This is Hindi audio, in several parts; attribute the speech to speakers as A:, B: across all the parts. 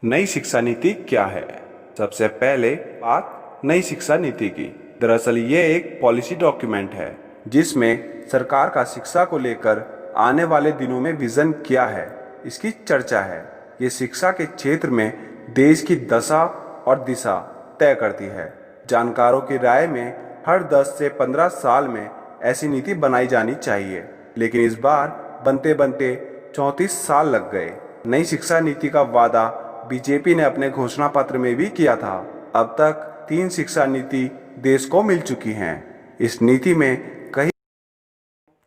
A: नई शिक्षा नीति क्या है? सबसे पहले बात नई शिक्षा नीति की। दरअसल ये एक पॉलिसी डॉक्यूमेंट है जिसमें सरकार का शिक्षा को लेकर आने वाले दिनों में विजन क्या है, इसकी चर्चा है। ये शिक्षा के क्षेत्र में देश की दशा और दिशा तय करती है। जानकारों की राय में हर 10 से 15 साल में ऐसी नीति बनाई जानी चाहिए, लेकिन इस बार बनते बनते 34 साल लग गए। नई शिक्षा नीति का वादा बीजेपी ने अपने घोषणा पत्र में भी किया था। अब तक 3 शिक्षा नीति देश को मिल चुकी हैं। इस नीति में कई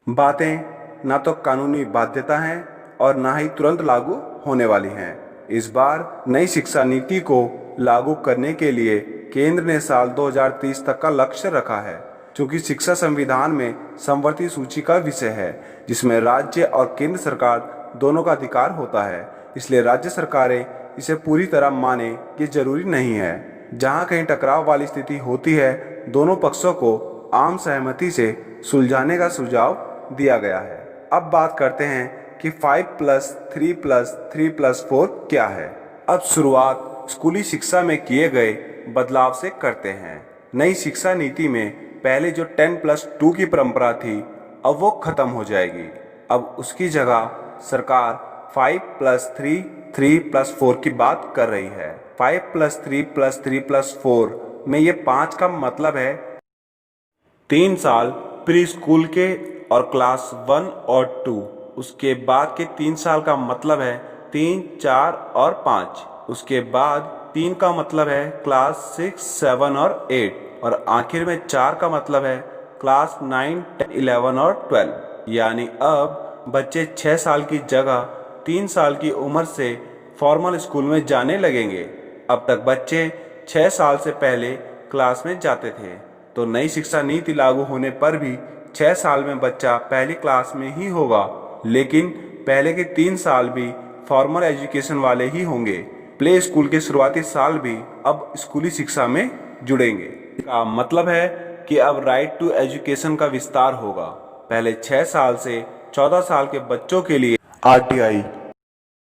A: बातें ना तो कानूनी बाध्यता हैं और ना ही तुरंत लागू होने वाली हैं। इस बार नई शिक्षा नीति को लागू करने के लिए केंद्र ने साल 2030 तक का लक्ष्य रखा है। चूंकि शिक्षा संविधान में समवर्ती सूची का विषय है जिसमें राज्य और केंद्र सरकार दोनों का अधिकार होता है, इसलिए राज्य सरकारें इसे पूरी तरह माने ये जरूरी नहीं है। जहां कहीं टकराव वाली स्थिति होती है, दोनों पक्षों को आम सहमति से सुलझाने का सुझाव दिया गया है। अब बात करते हैं कि 5+3+3+4 क्या है। अब शुरुआत स्कूली शिक्षा में किए गए बदलाव से करते हैं। नई शिक्षा नीति में पहले जो 10+2 की परंपरा थी, अब वो खत्म हो जाएगी। अब उसकी जगह सरकार 5+3+3+4 की बात कर रही है। 5+3+3+4 में ये 5 का मतलब है 3 साल प्री स्कूल के और क्लास 1 और 2। उसके बाद के 3 साल का मतलब है 3, 4 और 5। उसके बाद 3 का मतलब है क्लास 6, 7 और 8 और आखिर में 4 का मतलब है क्लास 9, 10, 11 और 12। यानी अब बच्चे 6 साल की जगह 3 साल की उम्र से फॉर्मल स्कूल में जाने लगेंगे। अब तक बच्चे 6 साल से पहले क्लास में जाते थे, तो नई शिक्षा नीति लागू होने पर भी 6 साल में बच्चा पहली क्लास में ही होगा, लेकिन पहले के 3 साल भी फॉर्मल एजुकेशन वाले ही होंगे। प्ले स्कूल के शुरुआती साल भी अब स्कूली शिक्षा में जुड़ेंगे। इसका मतलब है कि अब राइट टू एजुकेशन का विस्तार होगा। पहले 6 साल से 14 साल के बच्चों के लिए आरटीआई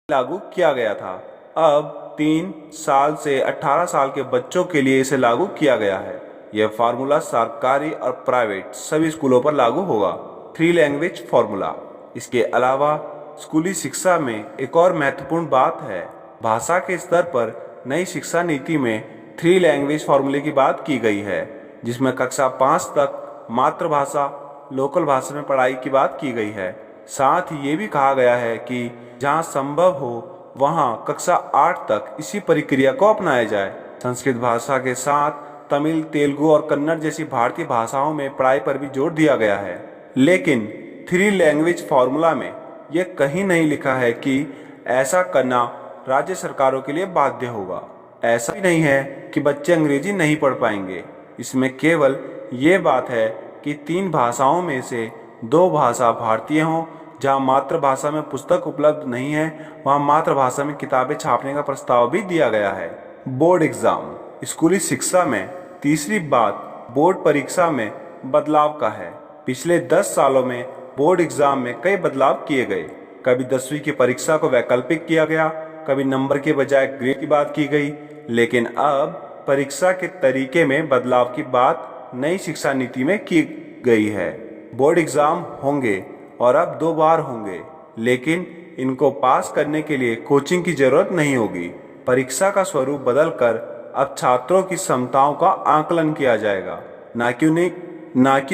A: लागू किया गया था। अब 3 साल से 18 साल के बच्चों के लिए इसे लागू किया गया है। यह फार्मूला सरकारी और प्राइवेट सभी स्कूलों पर लागू होगा। 3 लैंग्वेज फार्मूला। इसके अलावा स्कूली शिक्षा में एक और महत्वपूर्ण बात है, भाषा के स्तर पर नई शिक्षा नीति में 3 लैंग्वेज फार्मूले की बात की गई है, जिसमें कक्षा 5 तक मातृभाषा लोकल भाषा में पढ़ाई की बात की गई है। साथ ही ये भी कहा गया है कि जहां संभव हो वहां कक्षा 8 तक इसी प्रक्रिया को अपनाया जाए। संस्कृत भाषा के साथ तमिल, तेलुगु और कन्नड़ जैसी भारतीय भाषाओं में पढ़ाई पर भी जोर दिया गया है। लेकिन 3 लैंग्वेज फार्मूला में यह कहीं नहीं लिखा है कि ऐसा करना राज्य सरकारों के लिए बाध्य होगा। ऐसा भी नहीं है कि बच्चे अंग्रेजी नहीं पढ़ पाएंगे। इसमें केवल ये बात है कि 3 भाषाओं में से 2 भाषा भारतीय हों। जहां मातृभाषा में पुस्तक उपलब्ध नहीं है, वहां मातृभाषा में किताबें छापने का प्रस्ताव भी दिया गया है। Board exam. स्कूली शिक्षा में तीसरी बात बोर्ड परीक्षा में बदलाव का है। पिछले 10 सालों में बोर्ड एग्जाम में कई बदलाव किए गए। कभी 10वीं की परीक्षा को वैकल्पिक किया गया, कभी नंबर के बजाय ग्रेड की बात की गई, लेकिन अब परीक्षा के तरीके में बदलाव की बात नई शिक्षा नीति में की गई है। बोर्ड एग्जाम होंगे और अब 2 बार होंगे, लेकिन इनको पास करने के लिए कोचिंग की जरूरत नहीं होगी। परीक्षा का स्वरूप बदलकर अब छात्रों की क्षमताओं का आकलन किया जाएगा, ना कि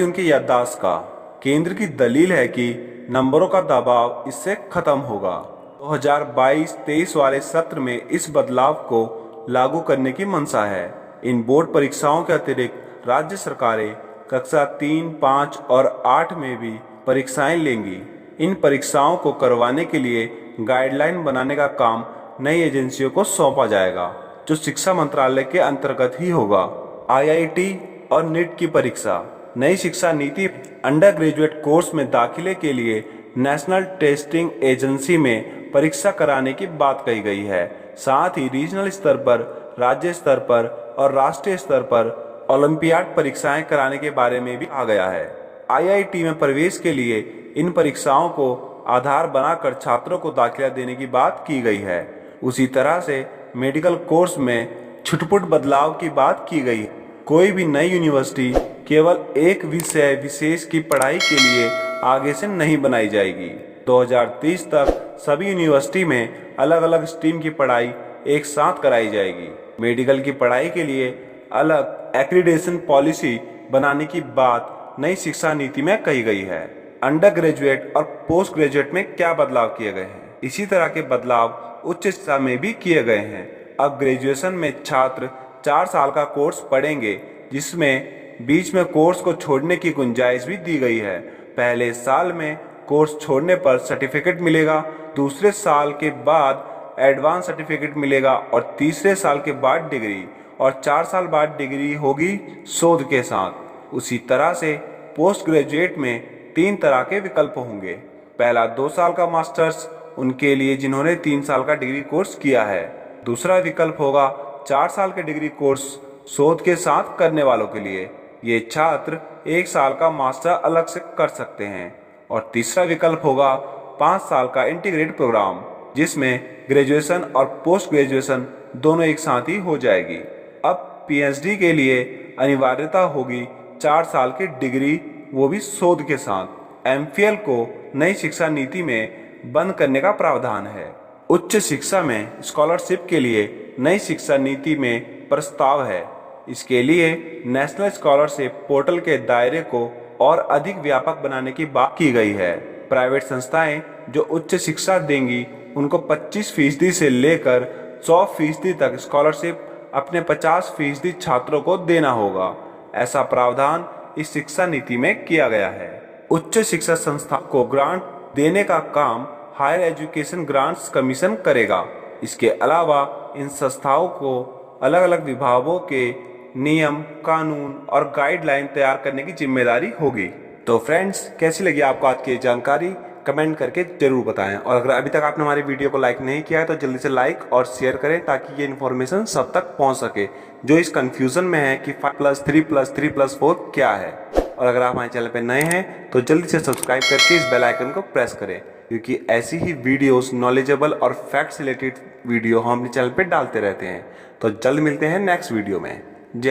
A: उनकी याददाश्त का। केंद्र की दलील है कि नंबरों का दबाव इससे खत्म होगा। 2022-23 वाले सत्र में इस बदलाव को लागू करने की मंशा है। इन बोर्ड परीक्षाओं के अतिरिक्त राज्य सरकारें कक्षा 3, 5 और 8 में भी परीक्षाएं लेंगी। इन परीक्षाओं को करवाने के लिए गाइडलाइन बनाने का काम नई एजेंसियों को सौंपा जाएगा, जो शिक्षा मंत्रालय के अंतर्गत ही होगा। आईआईटी और नीट की परीक्षा। नई शिक्षा नीति अंडर ग्रेजुएट कोर्स में दाखिले के लिए नेशनल टेस्टिंग एजेंसी में परीक्षा कराने की बात कही गई है। साथ ही रीजनल स्तर पर, राज्य स्तर पर और राष्ट्रीय स्तर पर ओलंपियाड परीक्षाएं कराने के बारे में भी कहा गया है। आईआईटी में प्रवेश के लिए इन परीक्षाओं को आधार बनाकर छात्रों को दाखिला देने की बात की गई है। उसी तरह से मेडिकल कोर्स में छुटपुट बदलाव की बात की गई है। कोई भी नई यूनिवर्सिटी केवल एक विषय विशेष की पढ़ाई के लिए आगे से नहीं बनाई जाएगी। 2030 तक सभी यूनिवर्सिटी में अलग अलग स्ट्रीम की पढ़ाई एक साथ कराई जाएगी। मेडिकल की पढ़ाई के लिए अलग एक्रीडेशन पॉलिसी बनाने की बात नई शिक्षा नीति में कही गई है। अंडर ग्रेजुएट और पोस्ट ग्रेजुएट में क्या बदलाव किए गए हैं? इसी तरह के बदलाव उच्च शिक्षा में भी किए गए हैं। अब ग्रेजुएशन में छात्र 4 साल का कोर्स पढ़ेंगे, जिसमें बीच में कोर्स को छोड़ने की गुंजाइश भी दी गई है। पहले साल में कोर्स छोड़ने पर सर्टिफिकेट मिलेगा, दूसरे साल के बाद एडवांस सर्टिफिकेट मिलेगा और तीसरे साल के बाद डिग्री, और 4 साल बाद डिग्री होगी शोध के साथ। उसी तरह से पोस्ट ग्रेजुएट में 3 तरह के विकल्प होंगे। पहला 2 साल का मास्टर्स, उनके लिए जिन्होंने 3 साल का डिग्री कोर्स किया है। दूसरा विकल्प होगा 4 साल के डिग्री कोर्स शोध के साथ करने वालों के लिए। ये छात्र 1 साल का मास्टर अलग से कर सकते हैं। और तीसरा विकल्प होगा 5 साल का इंटीग्रेटेड प्रोग्राम, जिसमें ग्रेजुएशन और पोस्ट ग्रेजुएशन दोनों एक साथ ही हो जाएगी। अब पीएचडी के लिए अनिवार्यता होगी 4 साल की डिग्री, वो भी शोध के साथ। एमफिल को नई शिक्षा नीति में बंद करने का प्रावधान है। उच्च शिक्षा में स्कॉलरशिप के लिए नई शिक्षा नीति में प्रस्ताव है। इसके लिए नेशनल स्कॉलरशिप पोर्टल के दायरे को और अधिक व्यापक बनाने की बात की गई है। प्राइवेट संस्थाएं जो उच्च शिक्षा देंगी, उनको 25% से लेकर 100% तक स्कॉलरशिप अपने 50% छात्रों को देना होगा। ऐसा प्रावधान इस शिक्षा नीति में किया गया है। उच्च शिक्षा संस्था को ग्रांट देने का काम हायर एजुकेशन ग्रांट्स कमीशन करेगा। इसके अलावा इन संस्थाओं को अलग अलग विभागों के नियम, कानून और गाइडलाइन तैयार करने की जिम्मेदारी होगी। तो फ्रेंड्स, कैसी लगी आपको आज की जानकारी? कमेंट करके जरूर बताएं। और अगर अभी तक आपने हमारी वीडियो को लाइक नहीं किया है तो जल्दी से लाइक और शेयर करें, ताकि ये इन्फॉर्मेशन सब तक पहुंच सके, जो इस कंफ्यूजन में है कि 5+3+3+4 क्या है। और अगर आप हमारे चैनल पर नए हैं तो जल्दी से सब्सक्राइब करके इस बेल आइकन को प्रेस करें, क्योंकि ऐसी ही वीडियोस, नॉलेजेबल और फैक्ट्स रिलेटेड वीडियो हम अपने चैनल पे डालते रहते हैं। तो जल्द मिलते हैं नेक्स्ट वीडियो में।